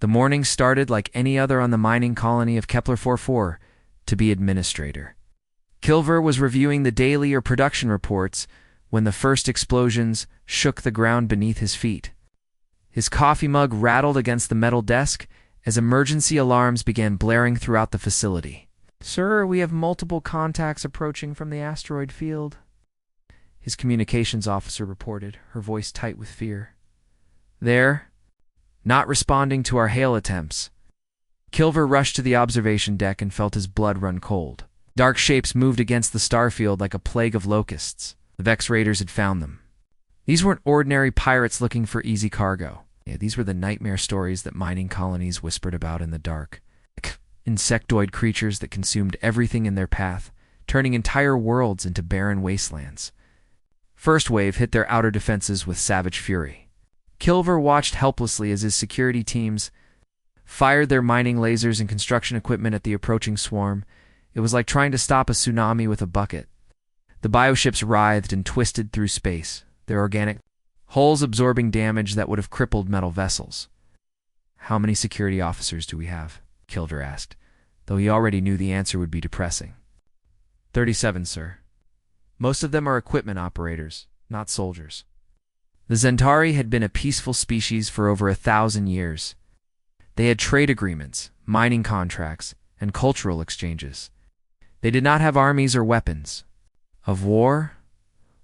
The morning started like any other on the mining colony of Kepler-44 to be administrator. Kilver was reviewing the daily or production reports when the first explosions shook the ground beneath his feet. His coffee mug rattled against the metal desk as emergency alarms began blaring throughout the facility. "Sir, we have multiple contacts approaching from the asteroid field," his communications officer reported, her voice tight with fear. "There, not responding to our hail attempts." Kilver rushed to the observation deck and felt his blood run cold. Dark shapes moved against the starfield like a plague of locusts. The Vex Raiders had found them. These weren't ordinary pirates looking for easy cargo. These were the nightmare stories that mining colonies whispered about in the dark. Insectoid creatures that consumed everything in their path, turning entire worlds into barren wastelands. First Wave hit their outer defenses with savage fury. Kilver watched helplessly as his security teams fired their mining lasers and construction equipment at the approaching swarm. It was like trying to stop a tsunami with a bucket. The bioships writhed and twisted through space, their organic hulls absorbing damage that would have crippled metal vessels. "How many security officers do we have?" Kilver asked, though he already knew the answer would be depressing. 37, sir. Most of them are equipment operators, not soldiers." The Zentari had been a peaceful species for over 1,000 years. They had trade agreements, mining contracts, and cultural exchanges. They did not have armies or weapons. Of war?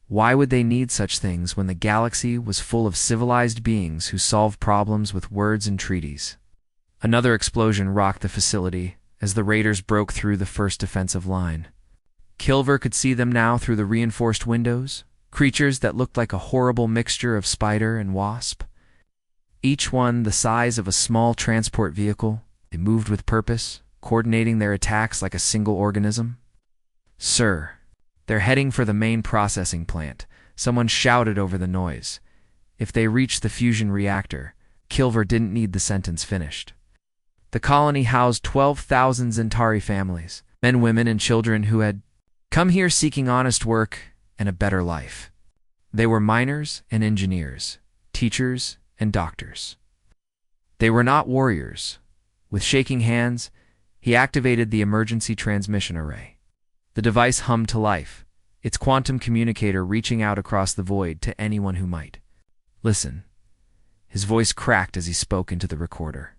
Why would they need such things when the galaxy was full of civilized beings who solved problems with words and treaties? Another explosion rocked the facility as the raiders broke through the first defensive line. Kilver could see them now through the reinforced windows, creatures that looked like a horrible mixture of spider and wasp. Each one the size of a small transport vehicle, they moved with purpose, coordinating their attacks like a single organism. "Sir, they're heading for the main processing plant," someone shouted over the noise. If they reached the fusion reactor, Kilver didn't need the sentence finished. The colony housed 12,000 Zentari families, men, women, and children who had come here seeking honest work and a better life. They were miners and engineers, teachers and doctors. They were not warriors. With shaking hands, he activated the emergency transmission array. The device hummed to life, its quantum communicator reaching out across the void to anyone who might. "Listen." His voice cracked as he spoke into the recorder.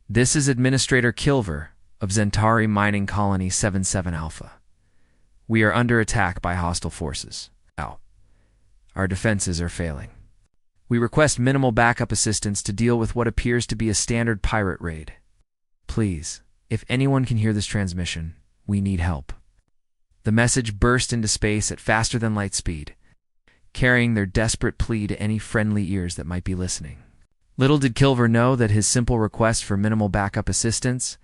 "This is Administrator Kilver of Zentari Mining Colony 77 Alpha. We are under attack by hostile forces. Our defenses are failing. We request minimal backup assistance to deal with what appears to be a standard pirate raid. Please, if anyone can hear this transmission, we need help." The message burst into space at faster than light speed, carrying their desperate plea to any friendly ears that might be listening. Little did Kilver know that his simple request for minimal backup assistance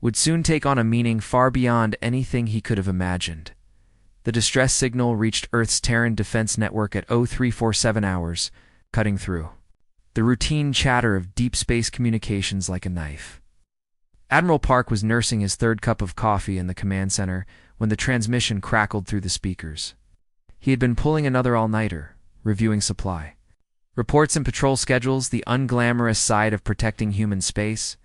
would soon take on a meaning far beyond anything he could have imagined. The distress signal reached Earth's Terran defense network at 0347 hours, cutting through the routine chatter of deep space communications like a knife. Admiral Park was nursing his third cup of coffee in the command center when the transmission crackled through the speakers. He had been pulling another all-nighter, reviewing supply. Reports and patrol schedules, the unglamorous side of protecting human space.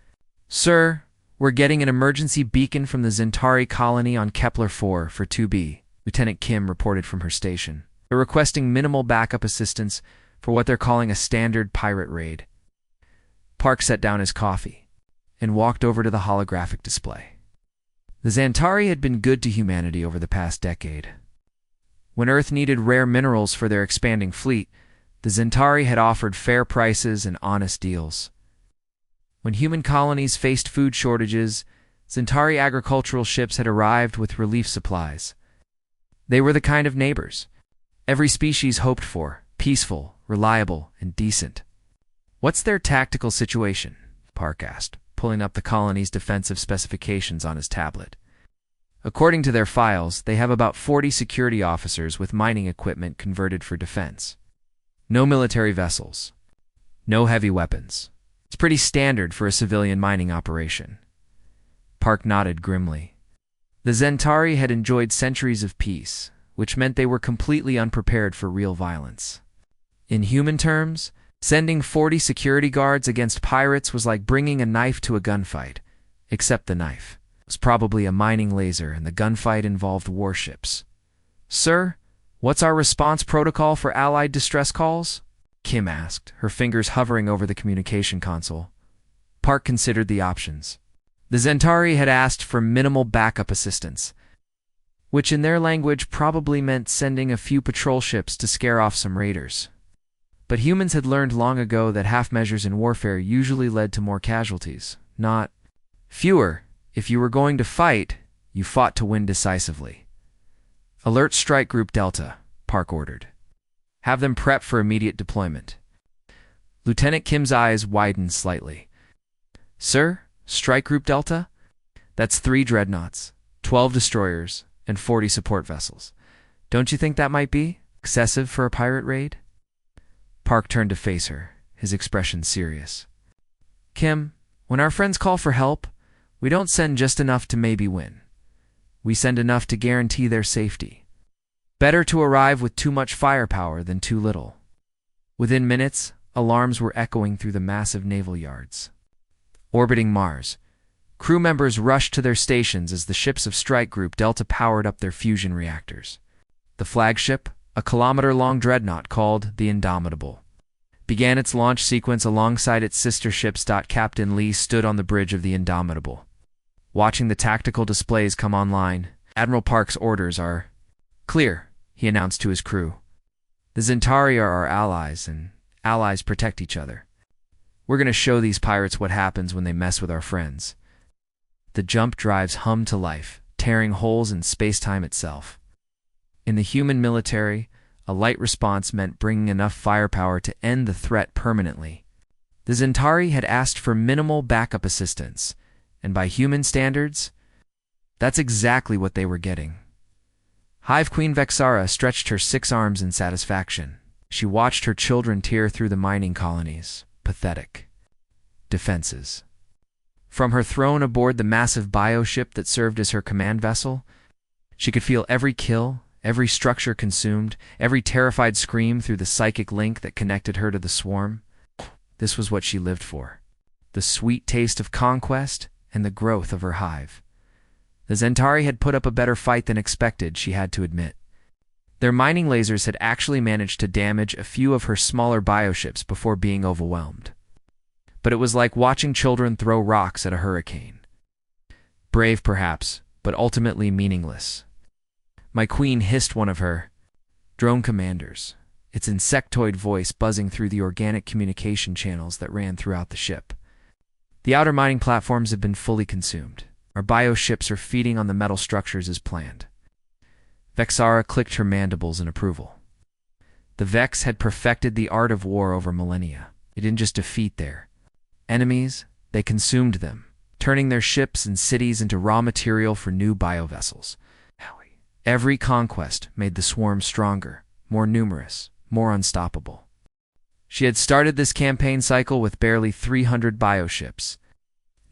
"Sir, we're getting an emergency beacon from the Zentari colony on Kepler-4 for 2B, Lieutenant Kim reported from her station. They're requesting minimal backup assistance for what they're calling a standard pirate raid." Park set down his coffee and walked over to the holographic display. The Zentari had been good to humanity over the past decade. When Earth needed rare minerals for their expanding fleet, the Zentari had offered fair prices and honest deals. When human colonies faced food shortages, Zentari agricultural ships had arrived with relief supplies. They were the kind of neighbors every species hoped for: peaceful, reliable, and decent. "What's their tactical situation?" Park asked, pulling up the colony's defensive specifications on his tablet. According to their files, they have about 40 security officers with mining equipment converted for defense. No military vessels. No heavy weapons. It's pretty standard for a civilian mining operation. Park nodded grimly. The Zentari had enjoyed centuries of peace, which meant they were completely unprepared for real violence. In human terms, Sending 40 security guards against pirates was like bringing a knife to a gunfight, except the knife was probably a mining laser and the gunfight involved warships. "Sir, what's our response protocol for Allied distress calls?" Kim asked, her fingers hovering over the communication console. Park considered the options. The Zentari had asked for minimal backup assistance, which in their language probably meant sending a few patrol ships to scare off some raiders. But humans had learned long ago that half measures in warfare usually led to more casualties, not fewer. If you were going to fight, you fought to win decisively. "Alert Strike Group Delta," Park ordered. "Have them prep for immediate deployment." Lieutenant Kim's eyes widened slightly. "Sir, Strike Group Delta? That's 3 dreadnoughts, 12 destroyers, and 40 support vessels. Don't you think that might be excessive for a pirate raid?" Park turned to face her, his expression serious. "Kim, when our friends call for help, we don't send just enough to maybe win. We send enough to guarantee their safety. Better to arrive with too much firepower than too little." Within minutes, alarms were echoing through the massive naval yards. Orbiting Mars, crew members rushed to their stations as the ships of Strike Group Delta powered up their fusion reactors. The flagship, a kilometer-long dreadnought called the Indomitable, began its launch sequence alongside its sister ships. Captain Lee stood on the bridge of the Indomitable, watching the tactical displays come online. "Admiral Park's orders are clear," he announced to his crew. "The Zentari are our allies, and allies protect each other. We're going to show these pirates what happens when they mess with our friends." The jump drives hummed to life, tearing holes in space-time itself. In the human military, a light response meant bringing enough firepower to end the threat permanently. The Zentari had asked for minimal backup assistance, and by human standards, that's exactly what they were getting. Hive Queen Vexara stretched her 6 arms in satisfaction. She watched her children tear through the mining colonies. Pathetic defenses. From her throne aboard the massive bioship that served as her command vessel, she could feel every kill, every structure consumed, every terrified scream through the psychic link that connected her to the swarm. This was what she lived for: the sweet taste of conquest and the growth of her hive. The Zentari had put up a better fight than expected, she had to admit. Their mining lasers had actually managed to damage a few of her smaller bioships before being overwhelmed. But it was like watching children throw rocks at a hurricane. Brave, perhaps, but ultimately meaningless. "My queen," hissed one of her drone commanders, its insectoid voice buzzing through the organic communication channels that ran throughout the ship. "The outer mining platforms have been fully consumed. Our bioships are feeding on the metal structures as planned." Vexara clicked her mandibles in approval. The Vex had perfected the art of war over millennia. They didn't just defeat their enemies, they consumed them, turning their ships and cities into raw material for new biovessels. Every conquest made the swarm stronger, more numerous, more unstoppable. She had started this campaign cycle with barely 300 bioships.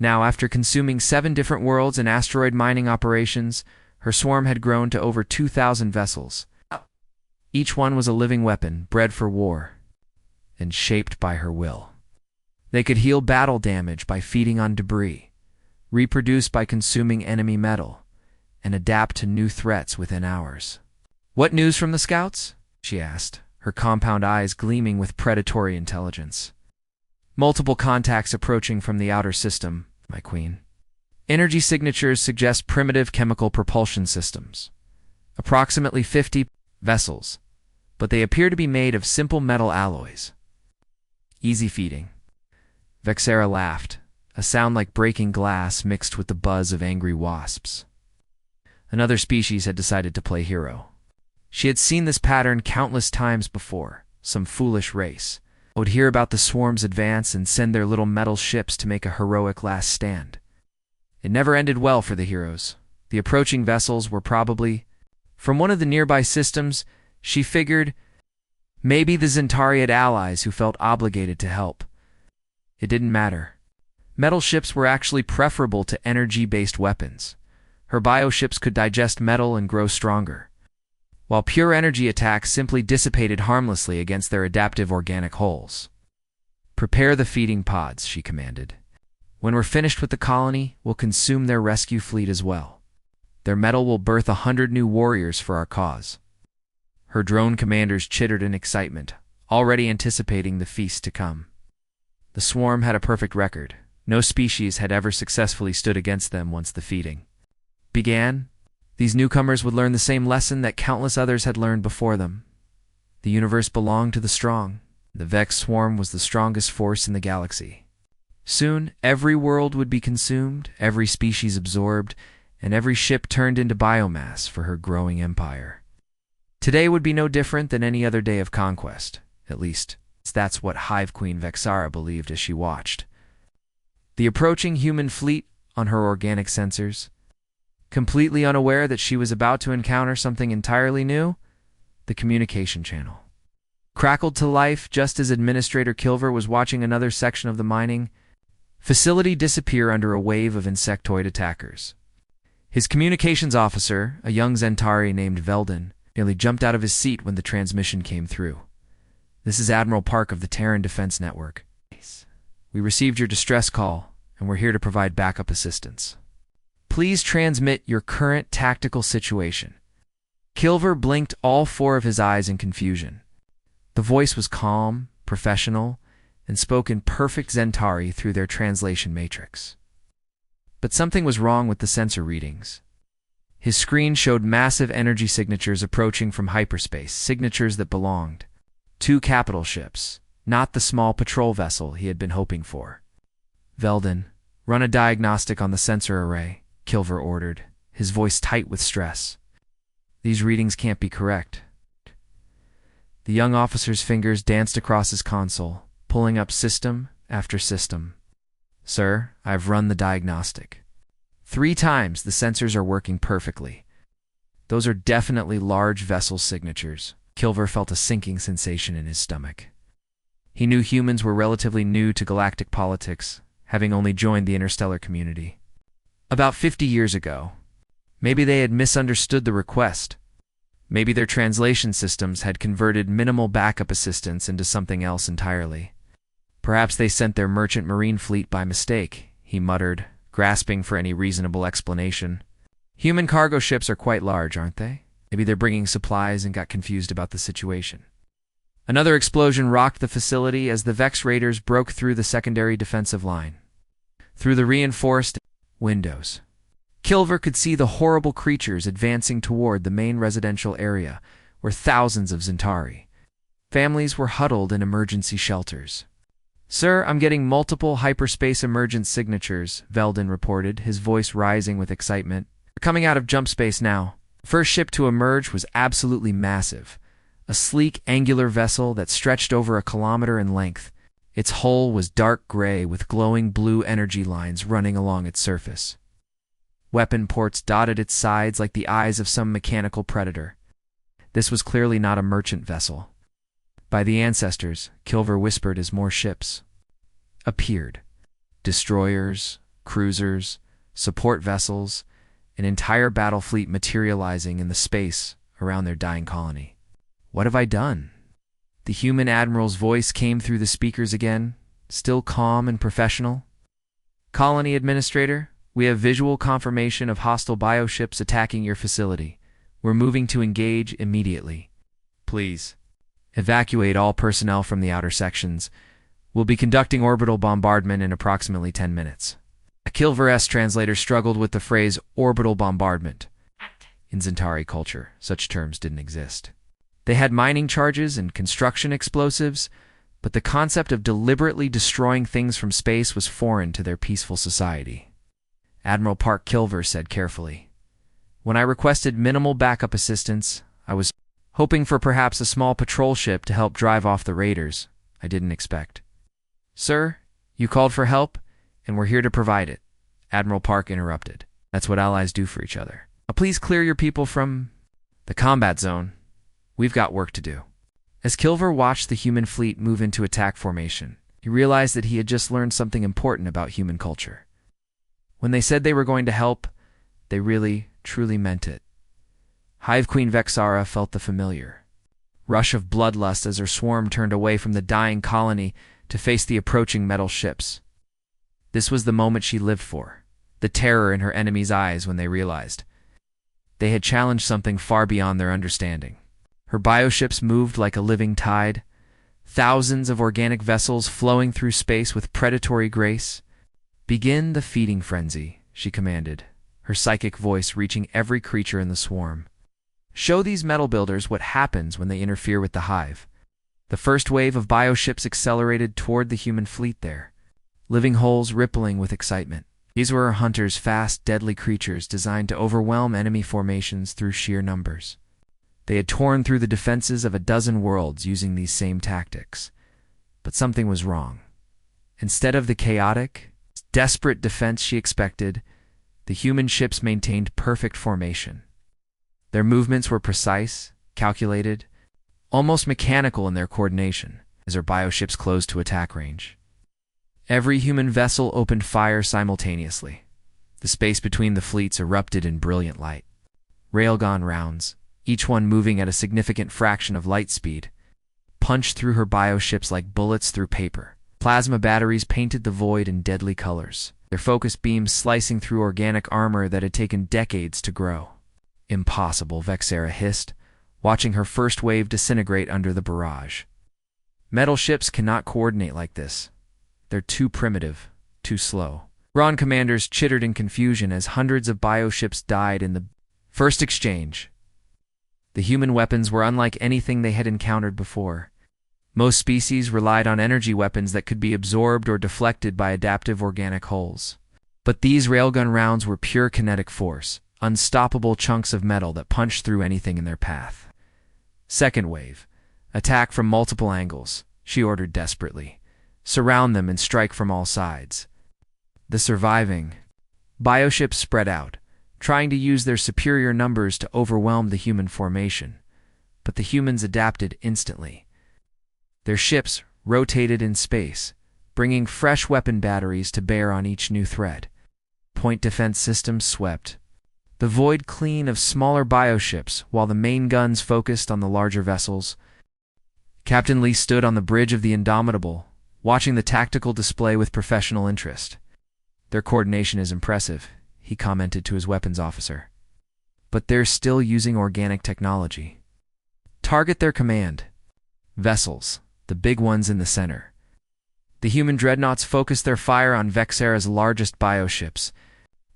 Now, after consuming 7 different worlds and asteroid mining operations, her swarm had grown to over 2,000 vessels. Each one was a living weapon, bred for war, and shaped by her will. They could heal battle damage by feeding on debris, reproduce by consuming enemy metal, and adapt to new threats within hours. "What news from the scouts?" she asked, her compound eyes gleaming with predatory intelligence. "Multiple contacts approaching from the outer system, my queen. Energy signatures suggest primitive chemical propulsion systems. Approximately 50 vessels, but they appear to be made of simple metal alloys. Easy feeding." Vexara laughed, a sound like breaking glass mixed with the buzz of angry wasps. Another species had decided to play hero. She had seen this pattern countless times before. Some foolish race would hear about the swarm's advance and send their little metal ships to make a heroic last stand. It never ended well for the heroes. The approaching vessels were probably from one of the nearby systems. She figured maybe the Zentari had allies who felt obligated to help. It didn't matter. Metal ships were actually preferable to energy-based weapons. Her bioships could digest metal and grow stronger, while pure energy attacks simply dissipated harmlessly against their adaptive organic hulls. "Prepare the feeding pods," she commanded. "When we're finished with the colony, we'll consume their rescue fleet as well. Their metal will birth 100 new warriors for our cause." Her drone commanders chittered in excitement, already anticipating the feast to come. The swarm had a perfect record. No species had ever successfully stood against them once the feeding began. These newcomers would learn the same lesson that countless others had learned before them. The universe belonged to the strong. The Vex swarm was the strongest force in the galaxy. Soon, every world would be consumed, every species absorbed, and every ship turned into biomass for her growing empire. Today would be no different than any other day of conquest. At least, that's what Hive Queen Vexara believed as she watched the approaching human fleet on her organic sensors. Completely unaware that she was about to encounter something entirely new, the communication channel crackled to life just as Administrator Kilver was watching another section of the mining facility disappear under a wave of insectoid attackers. His communications officer, a young Zentari named Veldin, nearly jumped out of his seat when the transmission came through. "This is Admiral Park of the Terran Defense Network. We received your distress call, and we're here to provide backup assistance. Please transmit your current tactical situation." Kilver blinked all four of his eyes in confusion. The voice was calm, professional, and spoke in perfect Zentari through their translation matrix. But something was wrong with the sensor readings. His screen showed massive energy signatures approaching from hyperspace, signatures that belonged to capital ships, not the small patrol vessel he had been hoping for. "Veldin, run a diagnostic on the sensor array," Kilver ordered, his voice tight with stress. "These readings can't be correct." The young officer's fingers danced across his console, pulling up system after system. "Sir, I've run the diagnostic. 3 times the sensors are working perfectly. Those are definitely large vessel signatures." Kilver felt a sinking sensation in his stomach. He knew humans were relatively new to galactic politics, having only joined the interstellar community about 50 years ago. Maybe they had misunderstood the request. Maybe their translation systems had converted minimal backup assistance into something else entirely. Perhaps they sent their merchant marine fleet by mistake, he muttered, grasping for any reasonable explanation. "Human cargo ships are quite large, aren't they? Maybe they're bringing supplies and got confused about the situation." Another explosion rocked the facility as the Vex raiders broke through the secondary defensive line. Through the reinforced windows, Kilver could see the horrible creatures advancing toward the main residential area, where thousands of Zentari families were huddled in emergency shelters. "Sir, I'm getting multiple hyperspace emergence signatures," Veldin reported, his voice rising with excitement. "We're coming out of jump space now." The first ship to emerge was absolutely massive, a sleek, angular vessel that stretched over a kilometer in length. Its hull was dark gray with glowing blue energy lines running along its surface. Weapon ports dotted its sides like the eyes of some mechanical predator. This was clearly not a merchant vessel. "By the ancestors," Kilver whispered as more ships appeared. Destroyers, cruisers, support vessels, an entire battle fleet materializing in the space around their dying colony. "What have I done?" The human admiral's voice came through the speakers again, still calm and professional. "Colony Administrator, we have visual confirmation of hostile bioships attacking your facility. We're moving to engage immediately. Please evacuate all personnel from the outer sections. We'll be conducting orbital bombardment in approximately 10 minutes. A Kilver-S translator struggled with the phrase orbital bombardment. In Zentari culture, such terms didn't exist. They had mining charges and construction explosives, but the concept of deliberately destroying things from space was foreign to their peaceful society. Admiral Park Kilver said carefully, "When I requested minimal backup assistance, I was hoping for perhaps a small patrol ship to help drive off the raiders. I didn't expect." "Sir, you called for help, and we're here to provide it," Admiral Park interrupted. "That's what allies do for each other. Now please clear your people from the combat zone. We've got work to do." As Kilver watched the human fleet move into attack formation, he realized that he had just learned something important about human culture. When they said they were going to help, they really, truly meant it. Hive Queen Vexara felt the familiar rush of bloodlust as her swarm turned away from the dying colony to face the approaching metal ships. This was the moment she lived for, the terror in her enemies' eyes when they realized they had challenged something far beyond their understanding. Her bioships moved like a living tide, thousands of organic vessels flowing through space with predatory grace. "Begin the feeding frenzy," she commanded, her psychic voice reaching every creature in the swarm. "Show these metal builders what happens when they interfere with the hive." The first wave of bioships accelerated toward the human fleet there, living holes rippling with excitement. These were her hunters, fast, deadly creatures designed to overwhelm enemy formations through sheer numbers. They had torn through the defenses of a dozen worlds using these same tactics. But something was wrong. Instead of the chaotic, desperate defense she expected, the human ships maintained perfect formation. Their movements were precise, calculated, almost mechanical in their coordination as her bioships closed to attack range. Every human vessel opened fire simultaneously. The space between the fleets erupted in brilliant light. Railgun rounds, each one moving at a significant fraction of light speed, punched through her bioships like bullets through paper. Plasma batteries painted the void in deadly colors, their focused beams slicing through organic armor that had taken decades to grow. "Impossible," Vexera hissed, watching her first wave disintegrate under the barrage. "Metal ships cannot coordinate like this. They're too primitive, too slow." Ron commanders chittered in confusion as hundreds of bioships died in the first exchange. The human weapons were unlike anything they had encountered before. Most species relied on energy weapons that could be absorbed or deflected by adaptive organic hulls. But these railgun rounds were pure kinetic force, unstoppable chunks of metal that punched through anything in their path. "Second wave. Attack from multiple angles," she ordered desperately. "Surround them and strike from all sides." The surviving bioships spread out, trying to use their superior numbers to overwhelm the human formation. But the humans adapted instantly. Their ships rotated in space, bringing fresh weapon batteries to bear on each new threat. Point defense systems swept the void clean of smaller bioships while the main guns focused on the larger vessels. Captain Lee stood on the bridge of the Indomitable, watching the tactical display with professional interest. "Their coordination is impressive," he commented to his weapons officer. "But they're still using organic technology. Target their command vessels, the big ones in the center." The human dreadnoughts focused their fire on Vexera's largest bioships.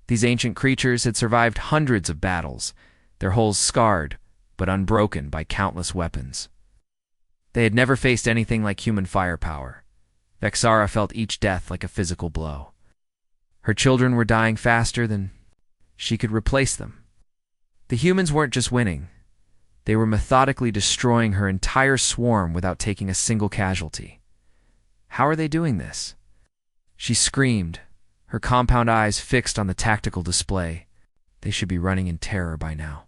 These ancient creatures had survived hundreds of battles, their hulls scarred but unbroken by countless weapons. They had never faced anything like human firepower. Vexera felt each death like a physical blow. Her children were dying faster than she could replace them. The humans weren't just winning. They were methodically destroying her entire swarm without taking a single casualty. How are they doing this? She screamed, her compound eyes fixed on the tactical display. They should be running in terror by now.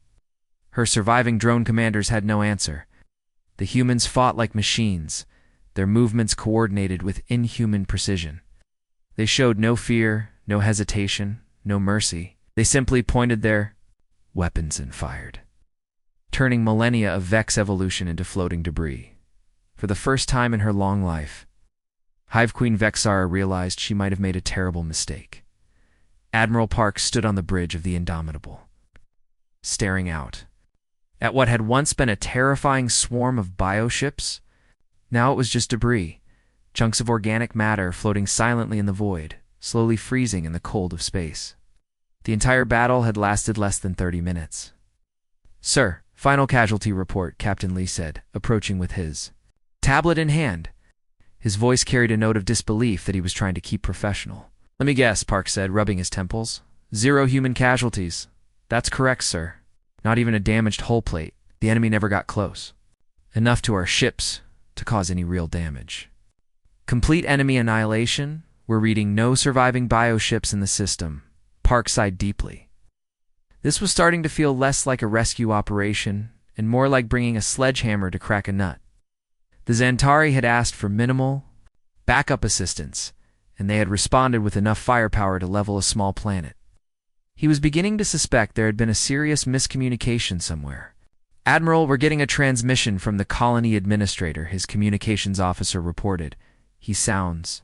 Her surviving drone commanders had no answer. The humans fought like machines, their movements coordinated with inhuman precision. They showed no fear, no hesitation, no mercy. They simply pointed their weapons and fired, turning millennia of Vex evolution into floating debris. For the first time in her long life, Hive Queen Vexera realized she might have made a terrible mistake. Admiral Park stood on the bridge of the Indomitable, staring out at what had once been a terrifying swarm of bioships. Now it was just debris, chunks of organic matter floating silently in the void, slowly freezing in the cold of space. The entire battle had lasted less than 30 minutes. "Sir, final casualty report," Captain Lee said, approaching with his tablet in hand. His voice carried a note of disbelief that he was trying to keep professional. "Let me guess," Park said, rubbing his temples. "0 human casualties." "That's correct, sir. Not even a damaged hull plate. The enemy never got close enough to our ships to cause any real damage." "Complete enemy annihilation? We're reading no surviving bioships in the system." Park sighed deeply. This was starting to feel less like a rescue operation and more like bringing a sledgehammer to crack a nut. The Xantari had asked for minimal backup assistance, and they had responded with enough firepower to level a small planet. He was beginning to suspect there had been a serious miscommunication somewhere. "Admiral, we're getting a transmission from the colony administrator," his communications officer reported. He sounds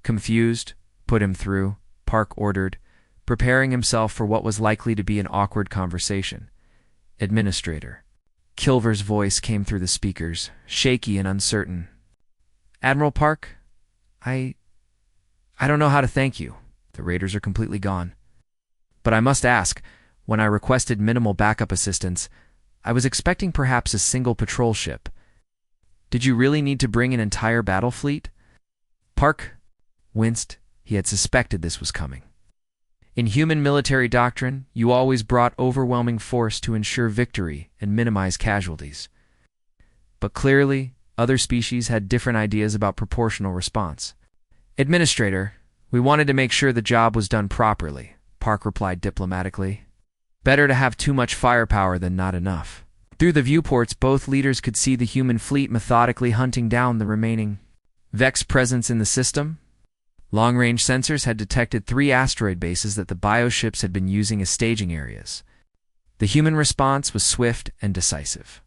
confused. Put him through, Park ordered, preparing himself for what was likely to be an awkward conversation. Administrator. Kilver's voice came through the speakers, shaky and uncertain. Admiral Park, I don't know how to thank you. The raiders are completely gone. But I must ask, when I requested minimal backup assistance, I was expecting perhaps a single patrol ship. Did you really need to bring an entire battle fleet? Park winced. He had suspected this was coming. In human military doctrine, you always brought overwhelming force to ensure victory and minimize casualties. But clearly, other species had different ideas about proportional response. Administrator, we wanted to make sure the job was done properly, Park replied diplomatically. Better to have too much firepower than not enough. Through the viewports, both leaders could see the human fleet methodically hunting down the remaining Vex presence in the system. Long-range sensors had detected 3 asteroid bases that the bioships had been using as staging areas. The human response was swift and decisive.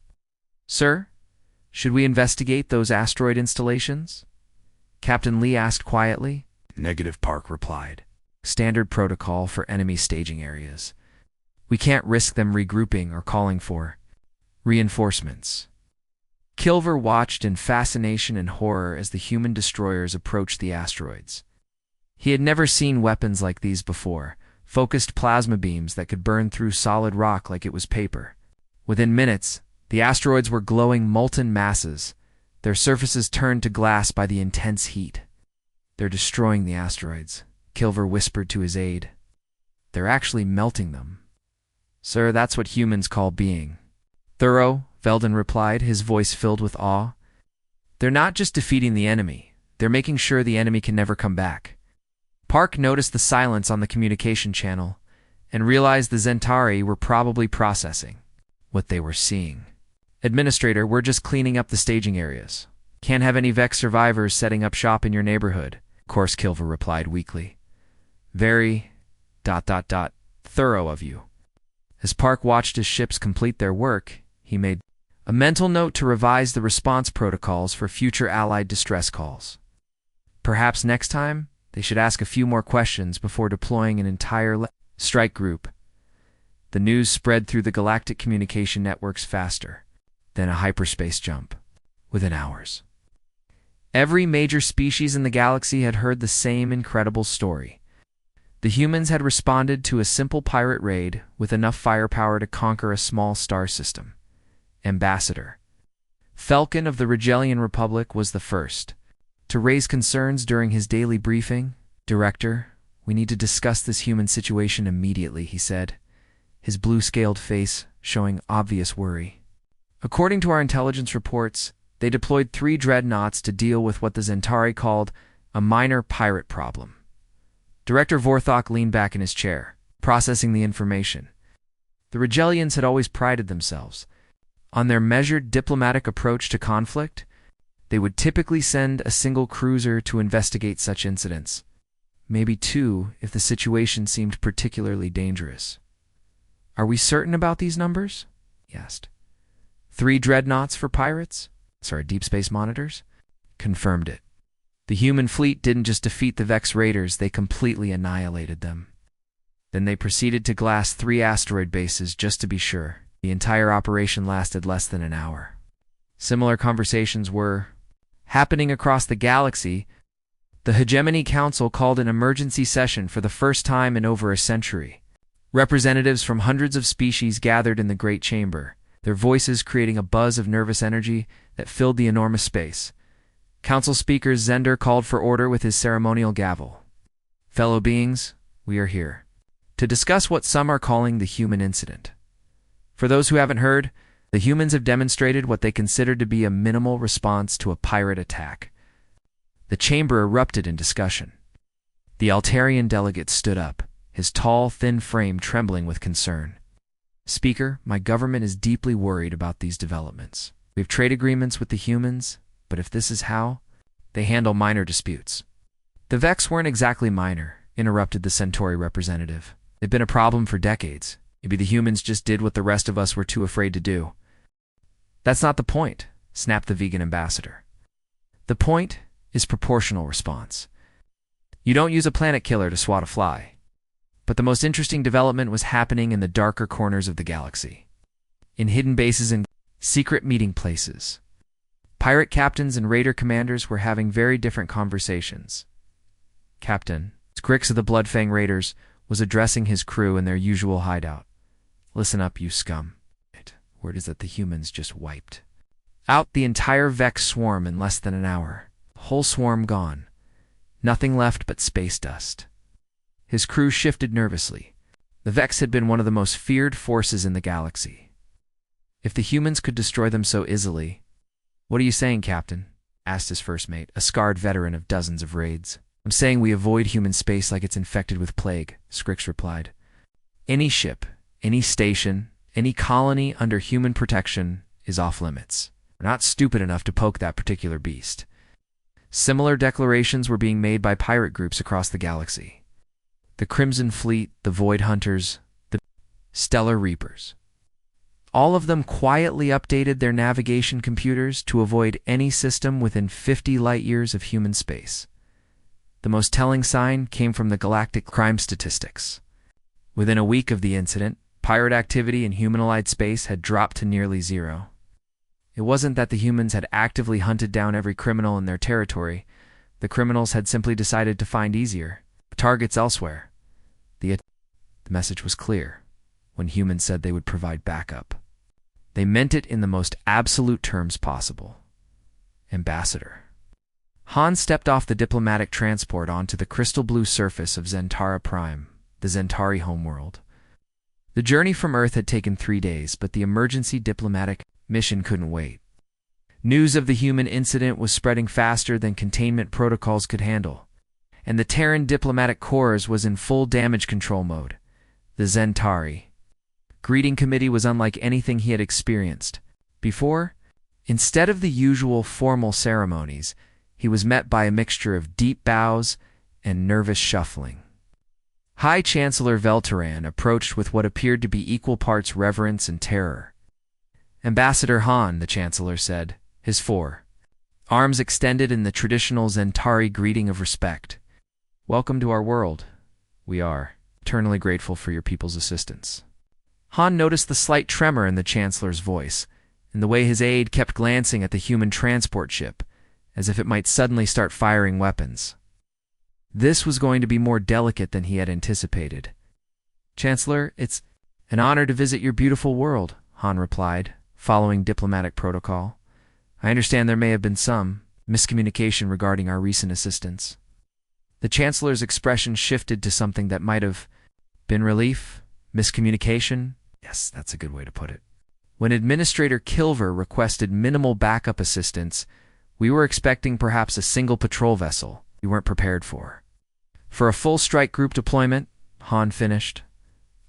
Sir, should we investigate those asteroid installations? Captain Lee asked quietly. Negative, Park replied. Standard protocol for enemy staging areas. We can't risk them regrouping or calling for reinforcements. Kilver watched in fascination and horror as the human destroyers approached the asteroids. He had never seen weapons like these before, focused plasma beams that could burn through solid rock like it was paper. Within minutes, the asteroids were glowing molten masses, their surfaces turned to glass by the intense heat. They're destroying the asteroids, Kilver whispered to his aide. They're actually melting them. Sir, that's what humans call being thorough, Veldon replied, his voice filled with awe. They're not just defeating the enemy, they're making sure the enemy can never come back. Park noticed the silence on the communication channel and realized the Zentari were probably processing what they were seeing. Administrator, we're just cleaning up the staging areas. Can't have any Vex survivors setting up shop in your neighborhood, of course, Kilver replied weakly. Very thorough of you. As Park watched his ships complete their work, he made a mental note to revise the response protocols for future Allied distress calls. Perhaps next time, they should ask a few more questions before deploying an entire strike group. The news spread through the galactic communication networks faster than a hyperspace jump, within hours. Every major species in the galaxy had heard the same incredible story. The humans had responded to a simple pirate raid with enough firepower to conquer a small star system. Ambassador Falcon of the Regellian Republic was the first to raise concerns during his daily briefing. Director, we need to discuss this human situation immediately, he said, his blue-scaled face showing obvious worry. According to our intelligence reports, they deployed 3 dreadnoughts to deal with what the Zentari called a minor pirate problem. Director Vorthok leaned back in his chair, processing the information. The Regellians had always prided themselves on their measured diplomatic approach to conflict. They would typically send a single cruiser to investigate such incidents, maybe 2 if the situation seemed particularly dangerous. Are we certain about these numbers? He asked. 3 dreadnoughts for pirates? Deep space monitors? Confirmed it. The human fleet didn't just defeat the Vex raiders, they completely annihilated them. Then they proceeded to glass 3 asteroid bases just to be sure. The entire operation lasted less than an hour. Similar conversations were happening across the galaxy. The Hegemony Council called an emergency session for the first time in over a century. Representatives from hundreds of species gathered in the Great Chamber, their voices creating a buzz of nervous energy that filled the enormous space. Council Speaker Zender called for order with his ceremonial gavel. Fellow beings, we are here to discuss what some are calling the human incident. For those who haven't heard, the humans have demonstrated what they considered to be a minimal response to a pirate attack. The chamber erupted in discussion. The Altarian delegate stood up, his tall, thin frame trembling with concern. Speaker, my government is deeply worried about these developments. We have trade agreements with the humans, but if this is how they handle minor disputes. The Vex weren't exactly minor, interrupted the Centauri representative. They've been a problem for decades. Maybe the humans just did what the rest of us were too afraid to do. That's not the point, snapped the vegan ambassador. The point is proportional response. You don't use a planet killer to swat a fly. But the most interesting development was happening in the darker corners of the galaxy. In hidden bases and secret meeting places. Pirate captains and raider commanders were having very different conversations. Captain Grix of the Bloodfang Raiders was addressing his crew in their usual hideout. Listen up, you scum. Word is that the humans just wiped out the entire Vex swarm in less than an hour. The whole swarm gone. Nothing left but space dust. His crew shifted nervously. The Vex had been one of the most feared forces in the galaxy. If the humans could destroy them so easily... What are you saying, Captain? Asked his first mate, a scarred veteran of dozens of raids. I'm saying we avoid human space like it's infected with plague, Skrix replied. Any ship, any station, any colony under human protection is off limits. We're not stupid enough to poke that particular beast. Similar declarations were being made by pirate groups across the galaxy. The Crimson Fleet, the Void Hunters, the Stellar Reapers. All of them quietly updated their navigation computers to avoid any system within 50 light-years of human space. The most telling sign came from the galactic crime statistics. Within a week of the incident, pirate activity in human-allied space had dropped to nearly zero. It wasn't that the humans had actively hunted down every criminal in their territory. The criminals had simply decided to find easier targets elsewhere. The message was clear when humans said they would provide backup. They meant it in the most absolute terms possible. Ambassador. Han stepped off the diplomatic transport onto the crystal blue surface of Zentara Prime, the Zentari homeworld. The journey from Earth had taken 3 days, but the emergency diplomatic mission couldn't wait. News of the human incident was spreading faster than containment protocols could handle, and the Terran diplomatic corps was in full damage control mode. The Zentari greeting committee was unlike anything he had experienced before. Instead of the usual formal ceremonies, he was met by a mixture of deep bows and nervous shuffling. High Chancellor Velteran approached with what appeared to be equal parts reverence and terror. Ambassador Han, the Chancellor said, his arms extended in the traditional Zentari greeting of respect. Welcome to our world. We are eternally grateful for your people's assistance. Han noticed the slight tremor in the Chancellor's voice, and the way his aide kept glancing at the human transport ship, as if it might suddenly start firing weapons. This was going to be more delicate than he had anticipated. Chancellor, it's an honor to visit your beautiful world, Han replied, following diplomatic protocol. I understand there may have been some miscommunication regarding our recent assistance. The Chancellor's expression shifted to something that might have been relief, miscommunication. Yes, that's a good way to put it. When Administrator Kilver requested minimal backup assistance, we were expecting perhaps a single patrol vessel we weren't prepared for. For a full strike group deployment, Han finished.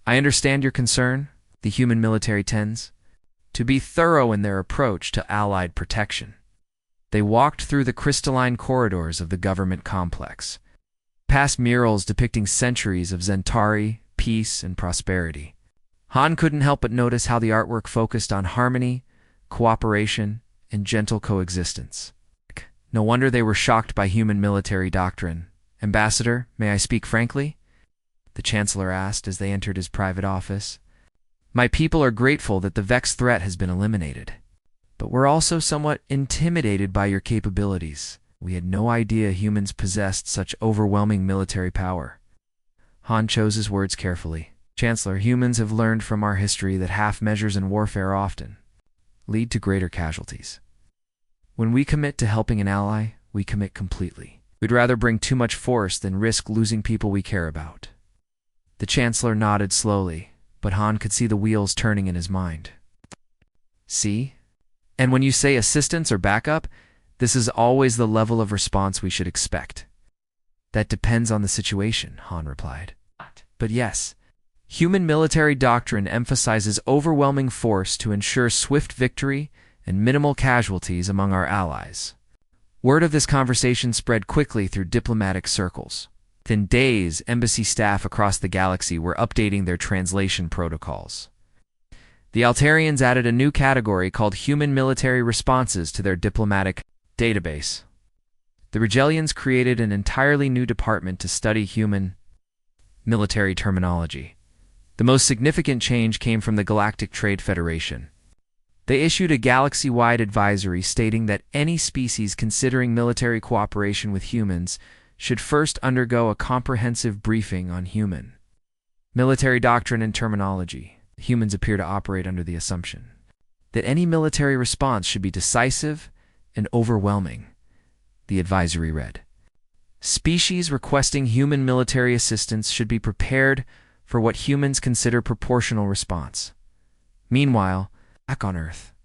I understand your concern, the human military tends to be thorough in their approach to Allied protection. They walked through the crystalline corridors of the government complex, past murals depicting centuries of Zentari, peace, and prosperity. Han couldn't help but notice how the artwork focused on harmony, cooperation, and gentle coexistence. No wonder they were shocked by human military doctrine. Ambassador, may I speak frankly? The Chancellor asked as they entered his private office. My people are grateful that the Vex threat has been eliminated, but we're also somewhat intimidated by your capabilities. We had no idea humans possessed such overwhelming military power. Han chose his words carefully. Chancellor, humans have learned from our history that half measures in warfare often lead to greater casualties. When we commit to helping an ally, we commit completely. We'd rather bring too much force than risk losing people we care about. The Chancellor nodded slowly, but Han could see the wheels turning in his mind. See? And when you say assistance or backup, this is always the level of response we should expect. That depends on the situation, Han replied. But yes, human military doctrine emphasizes overwhelming force to ensure swift victory and minimal casualties among our allies. Word of this conversation spread quickly through diplomatic circles. Within days, embassy staff across the galaxy were updating their translation protocols. The Altarians added a new category called Human Military Responses to their diplomatic database. The Regelians created an entirely new department to study human military terminology. The most significant change came from the Galactic Trade Federation. They issued a galaxy-wide advisory stating that any species considering military cooperation with humans should first undergo a comprehensive briefing on human military doctrine and terminology. Humans appear to operate under the assumption that any military response should be decisive and overwhelming. The advisory read, "Species requesting human military assistance should be prepared for what humans consider proportional response." Meanwhile, back on Earth,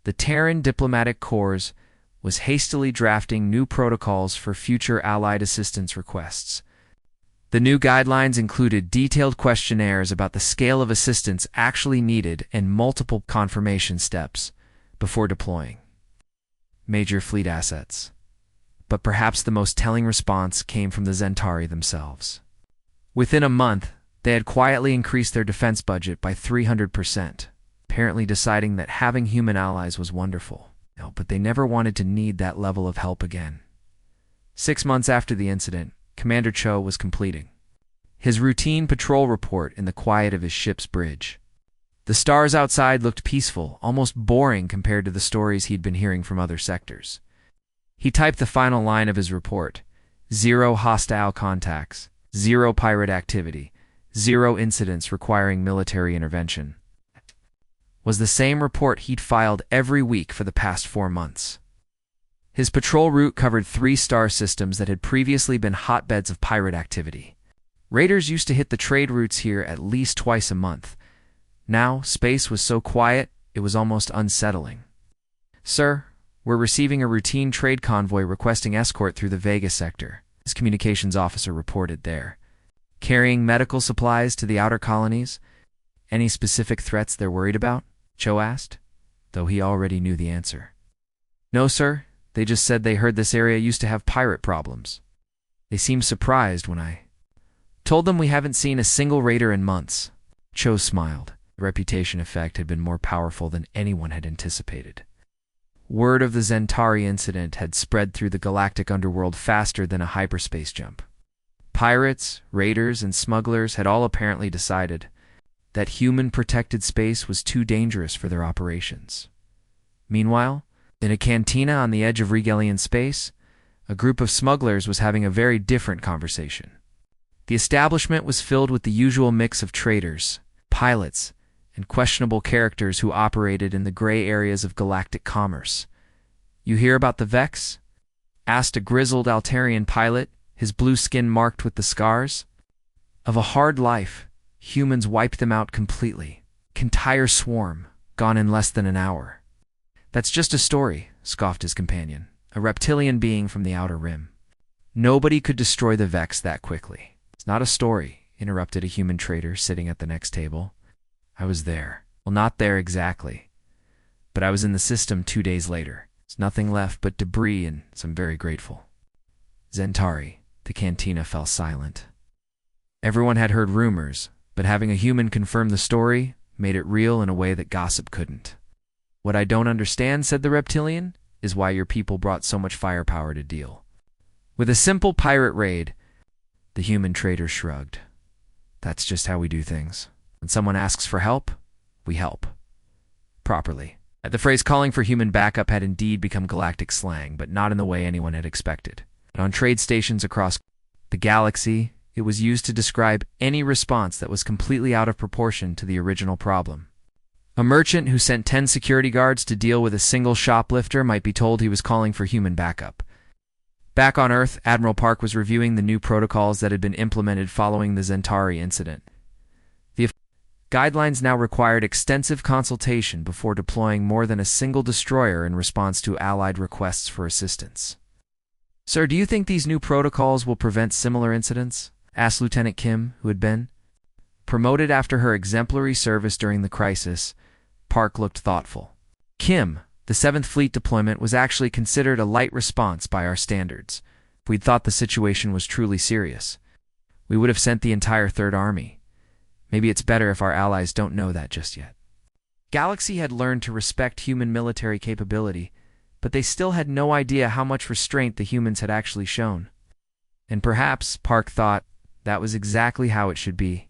the Terran Diplomatic Corps was hastily drafting new protocols for future Allied assistance requests. The new guidelines included detailed questionnaires about the scale of assistance actually needed and multiple confirmation steps before deploying major fleet assets. But perhaps the most telling response came from the Zentari themselves. Within a month, they had quietly increased their defense budget by 300%, apparently deciding that having human allies was wonderful. But they never wanted to need that level of help again. 6 months after the incident, Commander Cho was completing his routine patrol report in the quiet of his ship's bridge. The stars outside looked peaceful, almost boring compared to the stories he'd been hearing from other sectors. He typed the final line of his report: 0 hostile contacts, 0 pirate activity, 0 incidents requiring military intervention. Was the same report he'd filed every week for the past 4 months. His patrol route covered 3 star systems that had previously been hotbeds of pirate activity. Raiders used to hit the trade routes here at least twice a month. Now, space was so quiet, it was almost unsettling. "Sir, we're receiving a routine trade convoy requesting escort through the Vega sector," his communications officer reported there. "Carrying medical supplies to the outer colonies? Any specific threats they're worried about?" Cho asked, though he already knew the answer. "No, sir. They just said they heard this area used to have pirate problems. They seemed surprised when I told them we haven't seen a single raider in months." Cho smiled. The reputation effect had been more powerful than anyone had anticipated. Word of the Zentari incident had spread through the galactic underworld faster than a hyperspace jump. Pirates, raiders, and smugglers had all apparently decided that human-protected space was too dangerous for their operations. Meanwhile, in a cantina on the edge of Regelian space, a group of smugglers was having a very different conversation. The establishment was filled with the usual mix of traders, pilots, and questionable characters who operated in the gray areas of galactic commerce. "You hear about the Vex?" asked a grizzled Altarian pilot, his blue skin marked with the scars of a hard life. Humans wiped them out completely. Entire swarm, gone in less than an hour. "That's just a story," scoffed his companion, a reptilian being from the Outer Rim. "Nobody could destroy the Vex that quickly." "It's not a story," interrupted a human trader sitting at the next table. "I was there. Well, not there exactly, but I was in the system 2 days later. There's nothing left but debris, and I'm very grateful." Zentari, the cantina fell silent. Everyone had heard rumors, but having a human confirm the story made it real in a way that gossip couldn't. "What I don't understand," said the reptilian, "is why your people brought so much firepower to deal with a simple pirate raid." The human trader shrugged. "That's just how we do things. When someone asks for help, we help. Properly." The phrase calling for human backup had indeed become galactic slang, but not in the way anyone had expected. On trade stations across the galaxy, it was used to describe any response that was completely out of proportion to the original problem. A merchant who sent 10 security guards to deal with a single shoplifter might be told he was calling for human backup. Back on Earth, Admiral Park was reviewing the new protocols that had been implemented following the Zentari incident. The guidelines now required extensive consultation before deploying more than a single destroyer in response to Allied requests for assistance. "Sir, do you think these new protocols will prevent similar incidents?" asked Lieutenant Kim, who had been promoted after her exemplary service during the crisis. Park looked thoughtful. "Kim, the 7th Fleet deployment was actually considered a light response by our standards. If we'd thought the situation was truly serious, we would have sent the entire Third Army. Maybe it's better if our allies don't know that just yet." Galaxy had learned to respect human military capability, but they still had no idea how much restraint the humans had actually shown. And perhaps, Park thought, that was exactly how it should be.